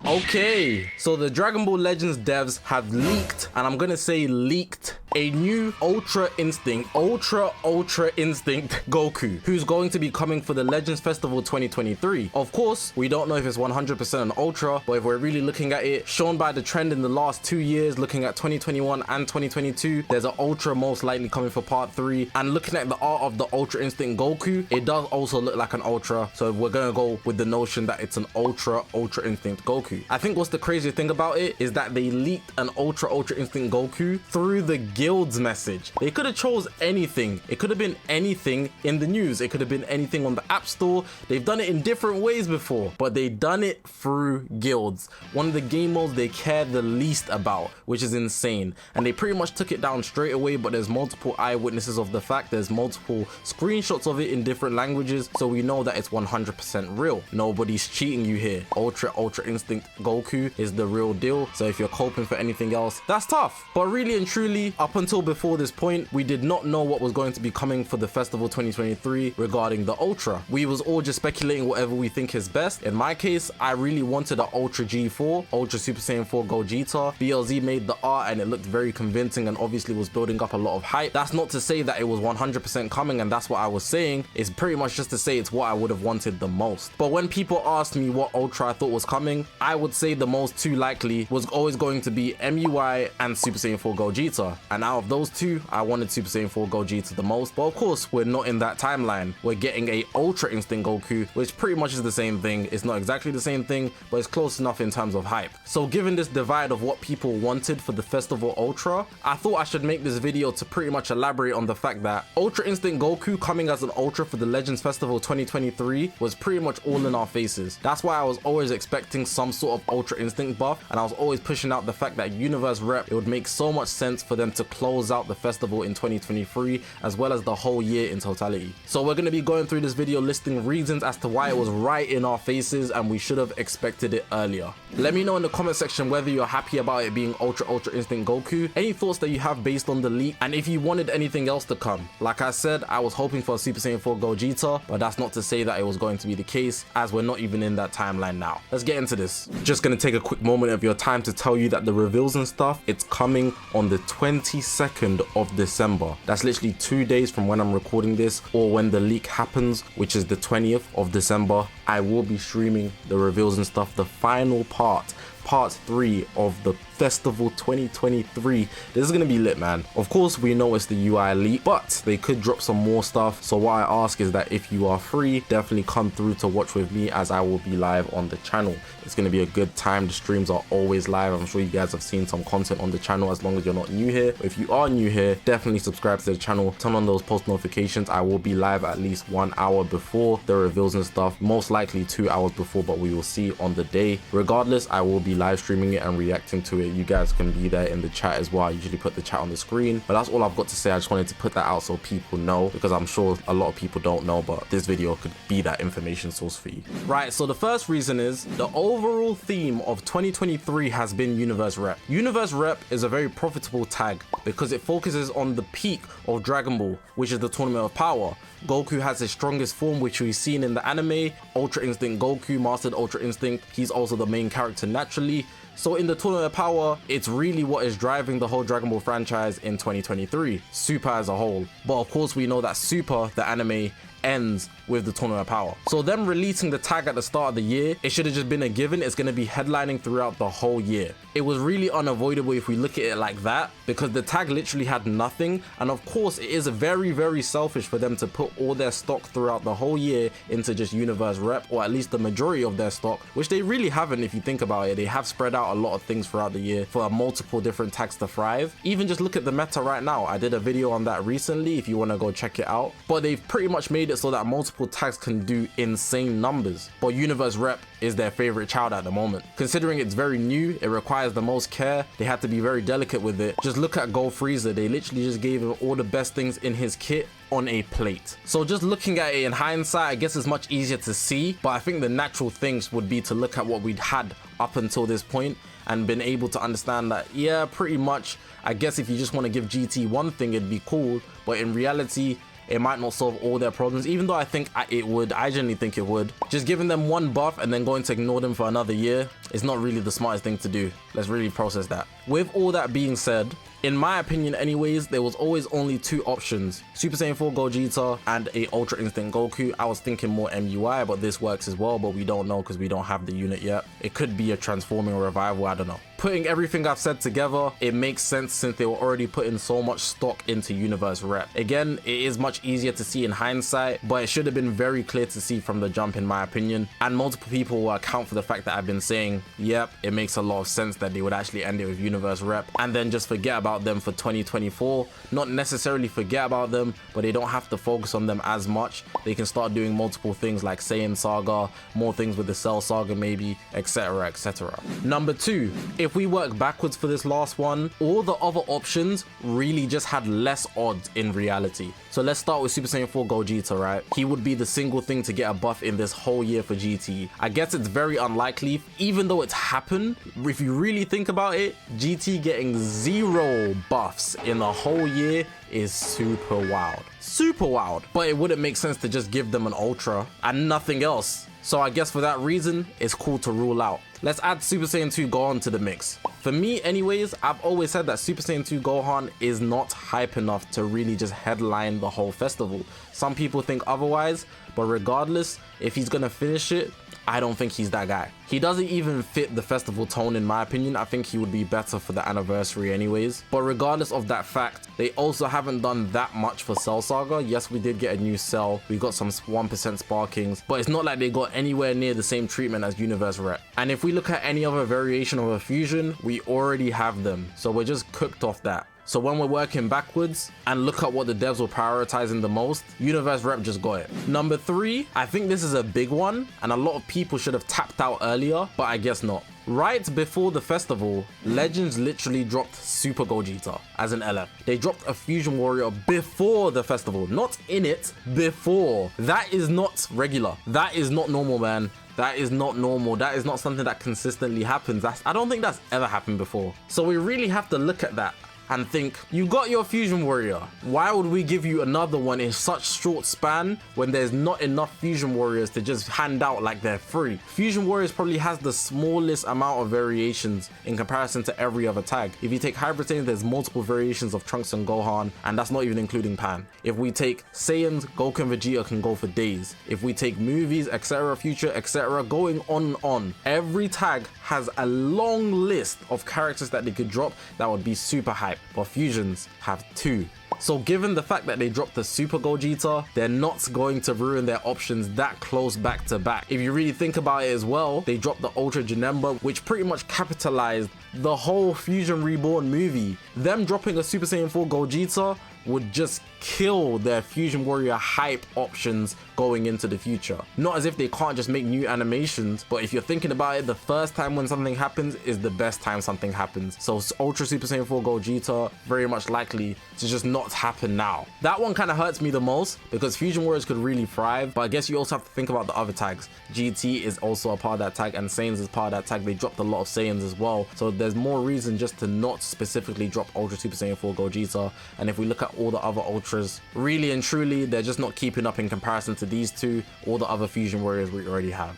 Okay, so the Dragon Ball Legends devs have leaked, and I'm gonna say leaked, a new Ultra Instinct Goku, who's going to be coming for the Legends Festival 2023. Of course, we don't know if it's 100% an Ultra, but if we're really looking at it, shown by the trend in the last 2 years, looking at 2021 and 2022, there's an Ultra most likely coming for part 3, and looking at the art of the Ultra Instinct Goku, it does also look like an Ultra, so we're gonna go with the notion that it's an Ultra Instinct Goku. I think what's the craziest thing about it is that they leaked an Ultra Instinct Goku through the guild's message. They could have chose anything. It could have been anything in the news. It could have been anything on the App Store. They've done it in different ways before, but they done it through guilds. One of the game modes they care the least about, which is insane. And they pretty much took it down straight away, but there's multiple eyewitnesses of the fact. There's multiple screenshots of it in different languages, so we know that it's 100% real. Nobody's cheating you here. Ultra Instinct Goku is the real deal, so if you're hoping for anything else, that's tough. But really and truly, up until before this point, we did not know what was going to be coming for the festival 2023 regarding the Ultra. We was all just speculating whatever we think is best. In my case, I really wanted an Ultra G4, Ultra Super Saiyan 4 Gogeta. BLZ made the art and it looked very convincing and obviously was building up a lot of hype. That's not to say that it was 100% coming, and that's what I was saying. It's pretty much just to say it's what I would have wanted the most. But when people asked me what Ultra I thought was coming, I would say the most two likely was always going to be MUI and Super Saiyan 4 Gogeta. And out of those two, I wanted Super Saiyan 4 Gogeta the most. But of course, we're not in that timeline. We're getting a Ultra Instinct Goku, which pretty much is the same thing. It's not exactly the same thing, but it's close enough in terms of hype. So given this divide of what people wanted for the Festival Ultra, I thought I should make this video to pretty much elaborate on the fact that Ultra Instinct Goku coming as an Ultra for the Legends Festival 2023 was pretty much all in our faces. That's why I was always expecting some sort of Ultra Instinct buff, and I was always pushing out the fact that Universe Rep, it would make so much sense for them to close out the festival in 2023 as well as the whole year in totality. So we're going to be going through this video listing reasons as to why it was right in our faces and we should have expected it earlier. Let me know in the comment section whether you're happy about it being Ultra Instinct Goku, any thoughts that you have based on the leak, and if you wanted anything else to come. Like I said, I was hoping for a Super Saiyan 4 Gogeta, but that's not to say that it was going to be the case, as we're not even in that timeline now. Let's get into this. Just gonna take a quick moment of your time to tell you that the reveals and stuff, it's coming on the 22nd of December. That's literally 2 days from when I'm recording this, or when the leak happens, which is the 20th of December. I will be streaming the reveals and stuff, the final part 3 of the Festival 2023. This is gonna be lit, man. Of course, we know it's the UI leak, but they could drop some more stuff. So what I ask is that if you are free, definitely come through to watch with me, as I will be live on the channel. It's gonna be a good time. The streams are always live. I'm sure you guys have seen some content on the channel, as long as you're not new here. But if you are new here, definitely subscribe to the channel, turn on those post notifications. I will be live at least 1 hour before the reveals and stuff, most likely 2 hours before, but we will see on the day. Regardless, I will be live streaming it and reacting to it. You guys can be there in the chat as well. I usually put the chat on the screen, but that's all I've got to say. I just wanted to put that out so people know, because I'm sure a lot of people don't know, but this video could be that information source for you. Right, so the first reason is the overall theme of 2023 has been Universe Rep. Universe Rep is a very profitable tag because it focuses on the peak of Dragon Ball, which is the Tournament of Power. Goku has his strongest form, which we've seen in the anime. Ultra Instinct Goku mastered Ultra Instinct. He's also the main character naturally. So in the Tournament of Power, it's really what is driving the whole Dragon Ball franchise in 2023, Super as a whole. But of course, we know that Super, the anime, ends with the Tournament of Power. So them releasing the tag at the start of the year, it should have just been a given. It's going to be headlining throughout the whole year. It was really unavoidable if we look at it like that, because the tag literally had nothing. And of course, it is very, very selfish for them to put all their stock throughout the whole year into just Universe Rep, or at least the majority of their stock, which they really haven't if you think about it. They have spread out a lot of things throughout the year for multiple different tags to thrive. Even just look at the meta right now. I did a video on that recently if you want to go check it out. But they've pretty much made it so that multiple tags can do insane numbers. But Universe Rep is their favorite child at the moment. Considering it's very new, it requires the most care. They had to be very delicate with it. Just look at Gold Freezer. They literally just gave him all the best things in his kit on a plate. So just looking at it in hindsight, I guess it's much easier to see, but I think the natural things would be to look at what we'd had up until this point and been able to understand that, yeah, pretty much, I guess if you just want to give GT one thing, it'd be cool, but in reality, it might not solve all their problems, even though I think it would. I genuinely think it would. Just giving them one buff and then going to ignore them for another year is not really the smartest thing to do. Let's really process that. With all that being said, in my opinion anyways, there was always only two options: Super Saiyan 4 Gogeta and a Ultra Instinct Goku. I was thinking more MUI, but this works as well, but we don't know because we don't have the unit yet. It could be a transforming revival, I don't know. Putting everything I've said together, it makes sense since they were already putting so much stock into Universe Rep. Again, it is much easier to see in hindsight, but it should have been very clear to see from the jump in my opinion. And multiple people will account for the fact that I've been saying, yep, it makes a lot of sense that they would actually end it with Universe Rep and then just forget about them for 2024. Not necessarily forget about them, but they don't have to focus on them as much. They can start doing multiple things like Saiyan Saga, more things with the Cell Saga maybe, etc, etc. Number 2, if we work backwards for this last one, all the other options really just had less odds in reality. So let's start with Super Saiyan 4 Gogeta, right? He would be the single thing to get a buff in this whole year for GT. I guess it's very unlikely, even though it's happened. If you really think about it, GT getting 0 buffs in the whole year is super wild. Super wild. But it wouldn't make sense to just give them an Ultra and nothing else. So I guess for that reason, it's cool to rule out. Let's add Super Saiyan 2 Gohan to the mix. For me anyways, I've always said that Super Saiyan 2 Gohan is not hype enough to really just headline the whole festival. Some people think otherwise, but regardless, if he's gonna finish it, I don't think he's that guy. He doesn't even fit the festival tone in my opinion. I think he would be better for the anniversary anyways. But regardless of that fact, they also haven't done that much for Cell Saga. Yes, we did get a new Cell. We got some 1% sparkings, but it's not like they got anywhere near the same treatment as Universe Rep. And if we look at any other variation of a fusion, we already have them. So we're just cooked off that. So when we're working backwards and look at what the devs were prioritizing the most, Universe Rep just got it. Number 3, I think this is a big one and a lot of people should have tapped out earlier, but I guess not. Right before the festival, Legends literally dropped Super Gogeta as an LF. They dropped a Fusion Warrior before the festival, not in it, before. That is not regular. That is not normal, man. That is not normal. That is not something that consistently happens. I don't think that's ever happened before. So we really have to look at that and think, you got your Fusion Warrior. Why would we give you another one in such short span when there's not enough Fusion Warriors to just hand out like they're free? Fusion Warriors probably has the smallest amount of variations in comparison to every other tag. If you take Hybrid Saiyans, there's multiple variations of Trunks and Gohan, and that's not even including Pan. If we take Saiyans, Goku and Vegeta can go for days. If we take movies, etc, future, etc, going on and on. Every tag has a long list of characters that they could drop that would be super hype. But fusions have 2. So given the fact that they dropped the Super Gogeta, they're not going to ruin their options that close back to back. If you really think about it as well, they dropped the Ultra Janemba, which pretty much capitalized the whole Fusion Reborn movie. Them dropping a Super Saiyan 4 Gogeta would just kill their Fusion Warrior hype options going into the future. Not as if they can't just make new animations, but if you're thinking about it, the first time when something happens is the best time something happens. So Ultra Super Saiyan 4 Gogeta, very much likely to just not happen now. That one kind of hurts me the most because Fusion Warriors could really thrive, but I guess you also have to think about the other tags. GT is also a part of that tag and Saiyans is part of that tag. They dropped a lot of Saiyans as well, so there's more reason just to not specifically drop Ultra Super Saiyan 4 Gogeta. And if we look at all the other Ultras, really and truly, they're just not keeping up in comparison to these two, all the other Fusion Warriors we already have.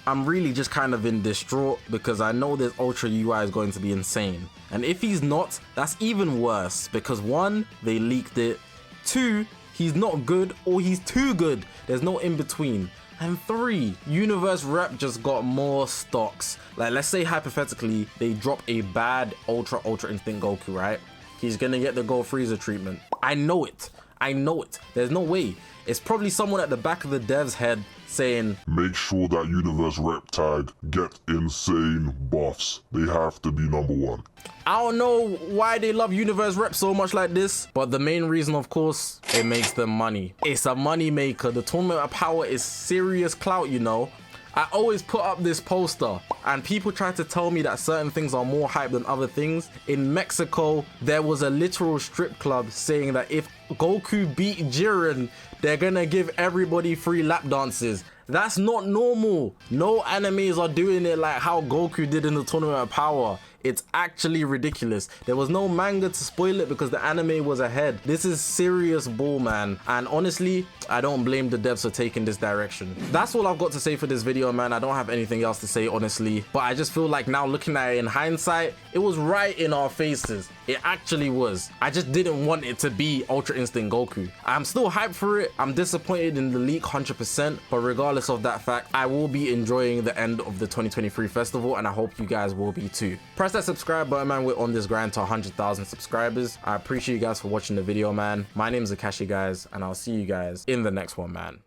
I'm really just kind of in distraught because I know this Ultra UI is going to be insane. And if he's not, that's even worse because 1, they leaked it, 2, he's not good or he's too good. There's no in between. And 3, Universe Rep just got more stocks. Like, let's say hypothetically, they drop a bad Ultra Instinct Goku, right? He's gonna get the Go Freezer treatment. I know it. I know it. There's no way. It's probably someone at the back of the dev's head saying, make sure that Universe Rep tag get insane buffs. They have to be number 1. I don't know why they love Universe Rep so much like this, but the main reason, of course, it makes them money. It's a money maker. The Tournament of Power is serious clout, you know. I always put up this poster and people try to tell me that certain things are more hype than other things. In Mexico, there was a literal strip club saying that if Goku beat Jiren, they're gonna give everybody free lap dances. That's not normal. No animes are doing it like how Goku did in the Tournament of Power. It's actually ridiculous. There was no manga to spoil it because the anime was ahead. This is serious bull, man. And honestly, I don't blame the devs for taking this direction. That's all I've got to say for this video, man. I don't have anything else to say, honestly. But I just feel like now looking at it in hindsight, it was right in our faces. It actually was. I just didn't want it to be Ultra Instinct Goku. I'm still hyped for it. I'm disappointed in the leak 100%. But regardless of that fact, I will be enjoying the end of the 2023 festival, and I hope you guys will be too. Press that subscribe button, man. We're on this grind to 100,000 subscribers. I appreciate you guys for watching the video, man. My name is Zakashi, guys, and I'll see you guys in the next one, man.